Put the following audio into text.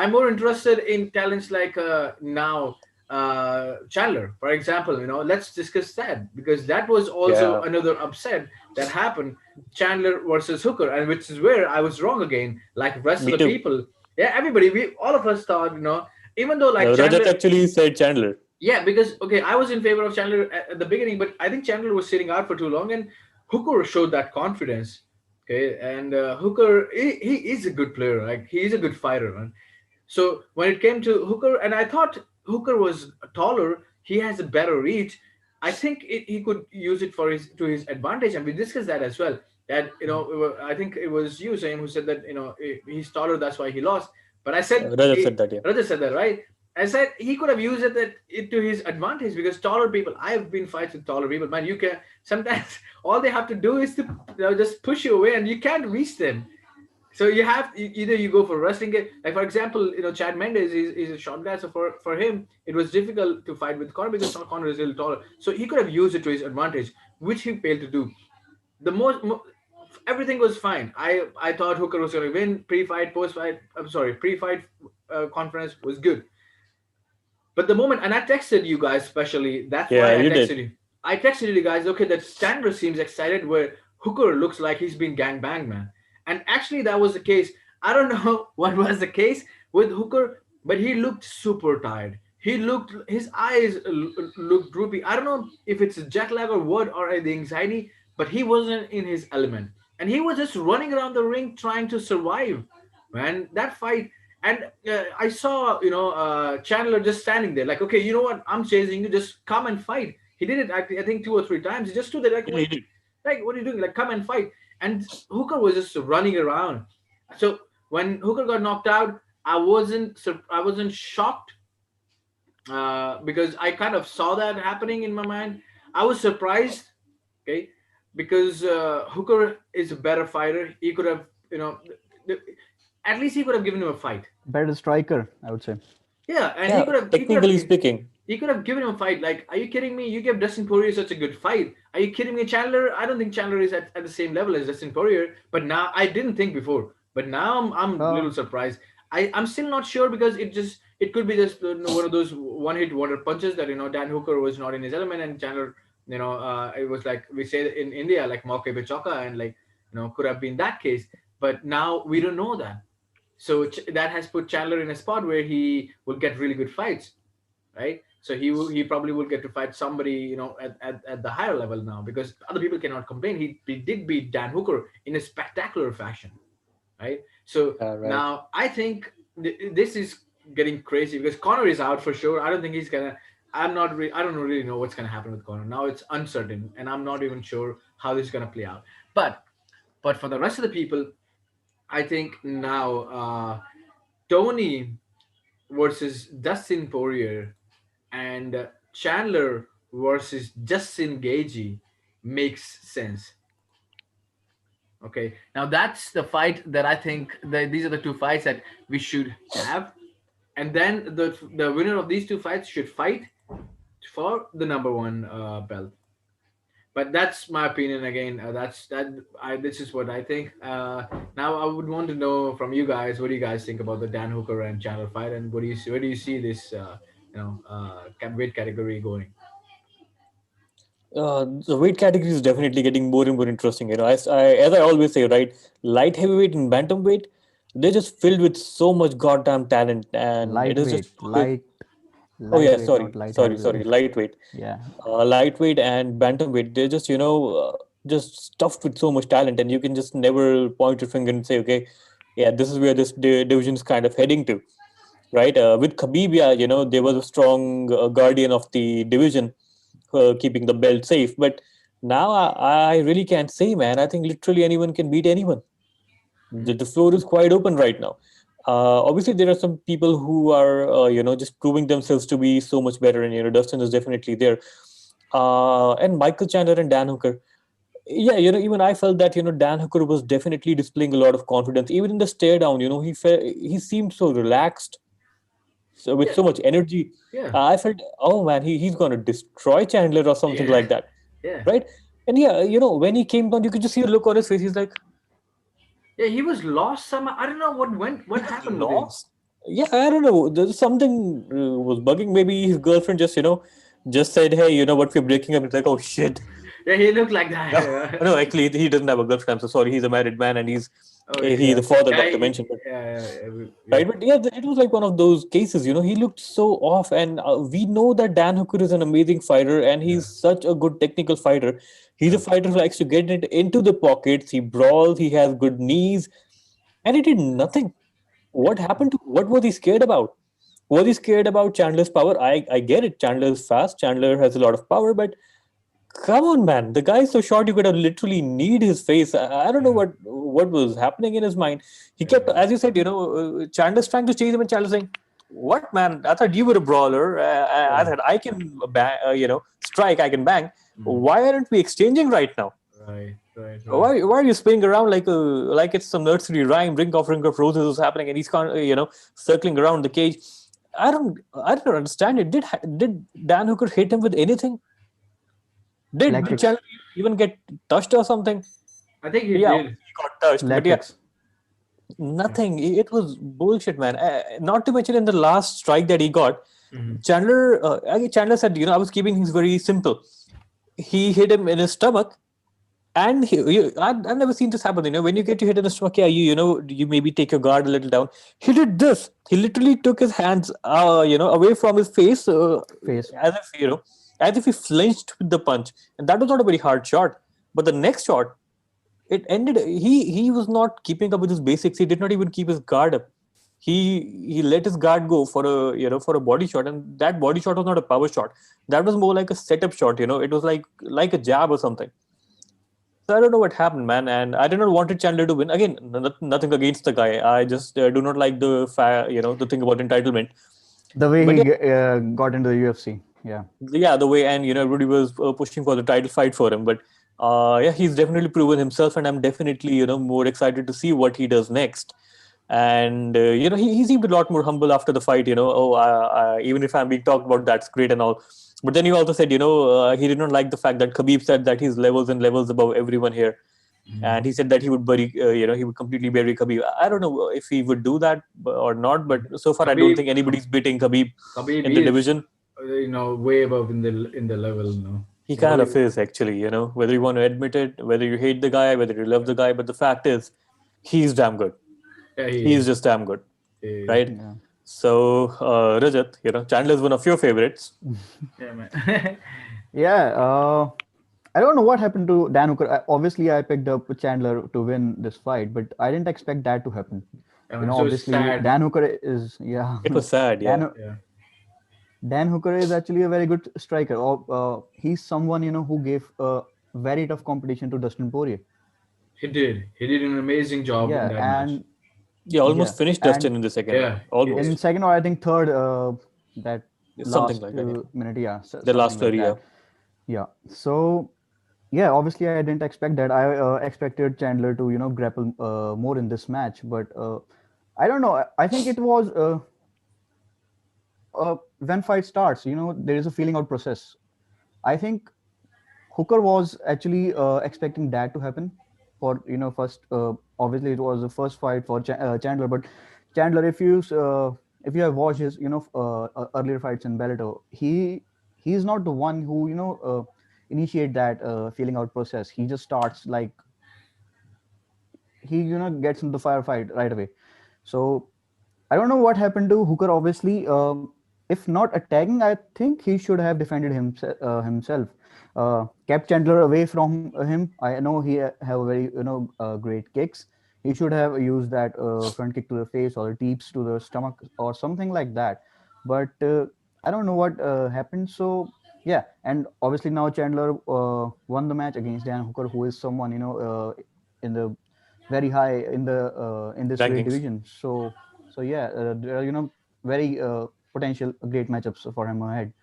I'm more interested in talents like now Chandler, for example. Let's discuss that because that was also Yeah, another upset that happened. Chandler versus Hooker, and which is where I was wrong again. Like rest of me the too. people, yeah, everybody, we all of us thought, even though like Rajat Chandler, actually said Chandler. yeah, because okay, I was in favor of Chandler at the beginning, but I think Chandler was sitting out for too long, and Hooker showed that confidence. Okay, and Hooker, he is a good player. Like he is a good fighter, man. So when it came to Hooker, and I thought Hooker was taller, he has a better reach. I think he could use it for his to his advantage, and we discussed that as well. That I think it was you, Zain, who said that he's taller, that's why he lost. But I said, Rajat said that. Yeah. Rajat said that, right? I said he could have used it to his advantage because taller people. I've been fights with taller people, man. You can sometimes all they have to do is to just push you away, and you can't reach them. So you have either you go for wrestling game, like for example, Chad Mendes is a short guy, so for him it was difficult to fight with Conor because Conor is a little taller. So he could have used it to his advantage, which he failed to do. The everything was fine. I thought Hooker was going to win pre-fight, post-fight. I'm sorry, pre-fight conference was good. But the moment, and I texted you guys especially. That's Yeah, why I you texted did. you. I texted you guys. Okay, that Chandler seems excited, where Hooker looks like he's been gang banged, man. And actually, that was the case. I don't know what was the case with Hooker, but he looked super tired. His eyes looked droopy. I don't know if it's a jet lag or what or the anxiety, but he wasn't in his element, and he was just running around the ring trying to survive. Man, that fight, and I saw, Chandler just standing there, like, okay, you know what? I'm chasing you. Just come and fight. He did it, I think, 2 or 3 times. He just stood there, Yeah, he did. like, what are you doing? Like, come and fight. And Hooker was just running around. So when Hooker got knocked out, I wasn't shocked because I kind of saw that happening in my mind. I was surprised, okay, because Hooker is a better fighter. He could have, th- at least he could have given him a fight. Better striker, I would say. Yeah, and Yeah, technically speaking. he could have given him a fight. Like, are you kidding me? You gave Dustin Poirier such a good fight. Are you kidding me, Chandler? I don't think Chandler is at the same level as Dustin Poirier. But now I didn't think before. But now I'm a Uh, little surprised. I'm still not sure because it could be just one of those one hit wonder punches that Dan Hooker was not in his element, and Chandler, it was like we say in India, like Mauke Pechoka, and like could have been that case. But now we don't know that. So that has put Chandler in a spot where he will get really good fights, right? So he probably will get to fight somebody at the higher level now because other people cannot complain. He did beat Dan Hooker in a spectacular fashion, right? So Yeah, right. now I think this is getting crazy because Connor is out for sure. I don't think he's gonna. I don't really know what's gonna happen with Connor now. It's uncertain, and I'm not even sure how this is gonna play out. But for the rest of the people, I think now Tony versus Dustin Poirier and Chandler versus Justin Gagey makes sense. Okay, now that's the fight that I think that these are the two fights that we should have, and then the winner of these two fights should fight for the number one belt. But that's my opinion again. That's that. This is what I think. Now I would want to know from you guys. What do you guys think about the Dan Hooker and Chandler fight, and where do you see this weight category going? The weight category is definitely getting more and more interesting. As I always say, right, light heavyweight and bantamweight, they're just filled with so much goddamn talent, and it is just lightweight, too big. Oh yeah, lightweight, sorry, not light sorry, sorry, heavyweight. lightweight, Yeah, lightweight and bantamweight. They're just just stuffed with so much talent, and you can just never point your finger and say, okay, yeah, this is where this division is kind of heading to, right? With Khabib, yeah, there was a strong guardian of the division, keeping the belt safe. But now I really can't say, man. I think literally anyone can beat anyone. The floor is quite open right now. Obviously, there are some people who are, just proving themselves to be so much better, and Dustin is definitely there. And Michael Chandler and Dan Hooker. Yeah, even I felt that Dan Hooker was definitely displaying a lot of confidence, even in the stare down. He seemed so relaxed, so with Yeah, so much energy. yeah, I felt, oh man, he's gonna destroy Chandler or something yeah, like that, yeah, right? And yeah, when he came down, you could just see a look on his face. He's like, yeah. He was lost somehow. I don't know what happened with him. lost. Yeah, I don't know. There's something was bugging. Maybe his girlfriend just, just said, "Hey, you know what? We're breaking up." It's like, oh shit. Yeah, he looked like No, that. no. Actually, he doesn't have a girlfriend. I'm so sorry. He's a married man, and Oh he's yeah, the father. yeah, Not to mention, but yeah. right. But yeah, it was like one of those cases. He looked so off, and we know that Dan Hooker is an amazing fighter, and Yeah, he's such a good technical fighter. He's a yeah, fighter who likes to get it into the pockets. He brawls. He has good knees, and he did nothing. What happened to? What was he scared about? Was he scared about Chandler's power? I get it. Chandler's fast. Chandler has a lot of power, but come on, man. The guy is so short you could have literally kneed his face. I don't know yeah, what was happening in his mind. He kept, yeah, as you said, Chandler's trying to chase him, and Chandler saying, "What, man? I thought you were a brawler. I yeah. thought I can bang, strike. I can bang. Mhm. Why aren't we exchanging right now? Right. Why are you spinning around like it's some nursery rhyme? Ring of roses is happening, and he's circling around the cage. I don't understand it. Did Dan Hooker hit him with anything? Leg Did kicks, Chandler even get touched or something? I think he Yeah, did. obviously he got touched, leg but yeah, kicks. Yeah. nothing. It was bullshit, man. Not to mention in the last strike that he got, Mhm. Chandler said, I was keeping things very simple. He hit him in his stomach, and I've never seen this happen. When you get hit in the stomach, yeah, you maybe take your guard a little down. He did this. He literally took his hands, away from his face, Face. as if as if he flinched with the punch, and that was not a very hard shot. But the next shot, it ended. He was not keeping up with his basics. He did not even keep his guard up. He let his guard go for a body shot, and that body shot was not a power shot. That was more like a setup shot. It was like a jab or something. So I don't know what happened, man, and I did not wanted Chandler to win. Again, nothing against the guy. I just do not like the thing about entitlement. The way But he yeah, got into the UFC. Yeah. the way, and everybody was pushing for the title fight for him. But yeah, he's definitely proven himself, and I'm definitely more excited to see what he does next. And he seemed a lot more humble after the fight. Oh, even if I'm being talked about, that's great and all. But then he also said, he did not like the fact that Khabib said that he's levels and levels above everyone here, and he said that he would he would completely bury Khabib. I don't know if he would do that or not, but so far I don't Khabib, think anybody's beating Khabib Khabib in the is division. way above in the level. He The kind way. of is actually, whether you want to admit it, whether you hate the guy, whether you love the guy, but the fact is, he's damn good. Yeah, he He's is. just damn good, He is. right? Yeah. So, Rajat, Chandler's one of your favorites. Yeah, man. Yeah. I don't know what happened to Dan Hooker. Obviously, I picked up Chandler to win this fight, but I didn't expect that to happen. Yeah, man. So Obviously, sad. Dan Hooker is, yeah. It was sad, yeah. Dan Yeah, Dan Hooker is actually a very good striker. He's someone who gave a very tough competition to Dustin Poirier. he did. He did an amazing job in Yeah, that match. and Yeah, yeah, almost finished and Dustin in the second Yeah, round, he in did. almost. second or I think third, that Something last like that, yeah. minute, yeah, The something last like flurry, yeah. that. Yeah. So yeah, obviously I didn't expect that. I expected Chandler to grapple more in this match, but I don't know. I think it was when fight starts, there is a feeling out process. I think Hooker was actually expecting that to happen for first. Obviously, it was the first fight for Chandler, but Chandler, if you have watched his earlier fights in Bellator, he's not the one who initiate that feeling out process. He just starts like he gets into the firefight right away. So I don't know what happened to Hooker. Obviously, if not attacking, I think he should have defended himself. Kept Chandler away from him. I know he have very great kicks. He should have used that front kick to the face or teeps to the stomach or something like that. But I don't know what happened. So yeah, and obviously now Chandler won the match against Dan Hooker, who is someone in the very high in this weight Rankings. division. So yeah, there are very potential great matchups for him ahead.